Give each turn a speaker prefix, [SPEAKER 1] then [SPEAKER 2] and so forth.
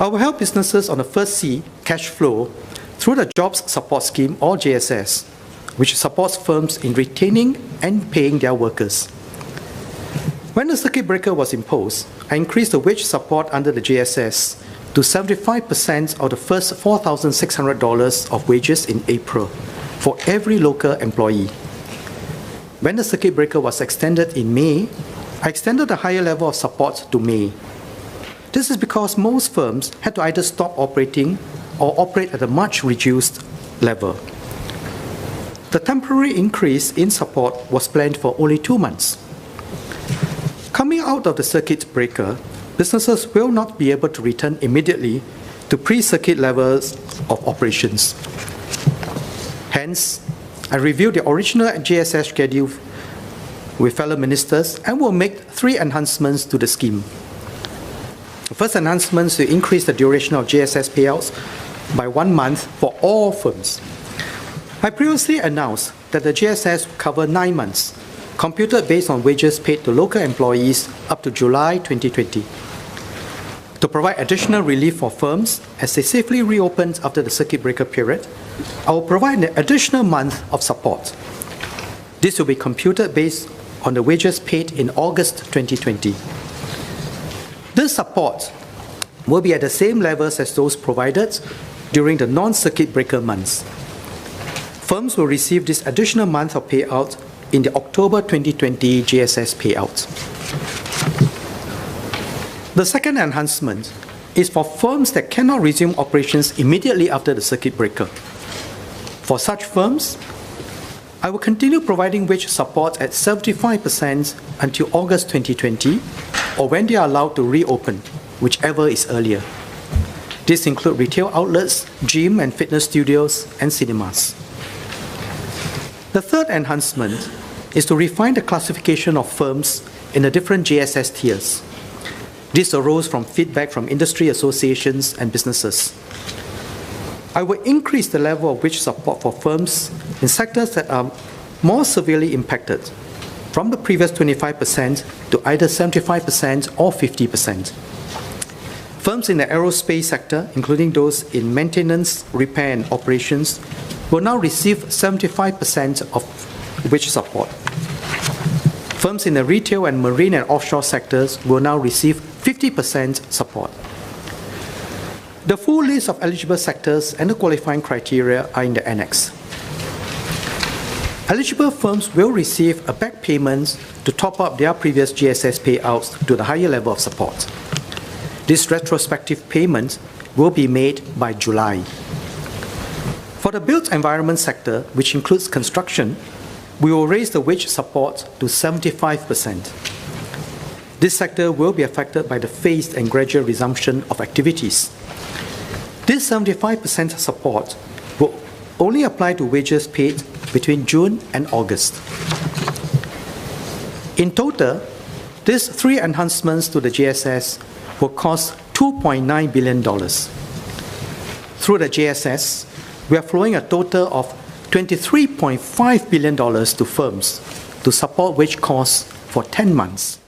[SPEAKER 1] I will help businesses on the first C, cash flow, through the Jobs Support Scheme or JSS, which supports firms in retaining and paying their workers. When the circuit breaker was imposed, I increased the wage support under the JSS to 75% of the first $4,600 of wages in April for every local employee. When the circuit breaker was extended in May, I extended a higher level of support to May. This is because most firms had to either stop operating or operate at a much reduced level. The temporary increase in support was planned for only 2 months. Coming out of the circuit breaker, businesses will not be able to return immediately to pre-circuit levels of operations. Hence, I reviewed the original JSS schedule with fellow ministers and will make 3 enhancements to the scheme. The first enhancement is to increase the duration of JSS payouts by 1 month for all firms. I previously announced that the JSS will cover 9 months, computed based on wages paid to local employees up to July 2020. To provide additional relief for firms as they safely reopened after the circuit breaker period, I will provide an additional month of support. This will be computed based on the wages paid in August 2020. This support will be at the same levels as those provided during the non-circuit breaker months. Firms will receive this additional month of payout in the October 2020 JSS payout. The second enhancement is for firms that cannot resume operations immediately after the circuit breaker. For such firms, I will continue providing wage support at 75% until August 2020 or when they are allowed to reopen, whichever is earlier. This includes retail outlets, gym and fitness studios, and cinemas. The third enhancement is to refine the classification of firms in the different JSS tiers. This arose from feedback from industry associations and businesses. I will increase the level of wage support for firms in sectors that are more severely impacted, from the previous 25% to either 75% or 50%. Firms in the aerospace sector, including those in maintenance, repair and operations, will now receive 75% of wage support. Firms in the retail and marine and offshore sectors will now receive 50% support. The full list of eligible sectors and the qualifying criteria are in the annex. Eligible firms will receive a back payment to top up their previous GSS payouts to the higher level of support. This retrospective payment will be made by July. For the built environment sector, which includes construction, we will raise the wage support to 75%. This sector will be affected by the phased and gradual resumption of activities. This 75% support will only apply to wages paid between June and August. In total, these 3 enhancements to the GSS will cost $2.9 billion. Through the GSS, we are flowing a total of $23.5 billion to firms to support wage costs for 10 months.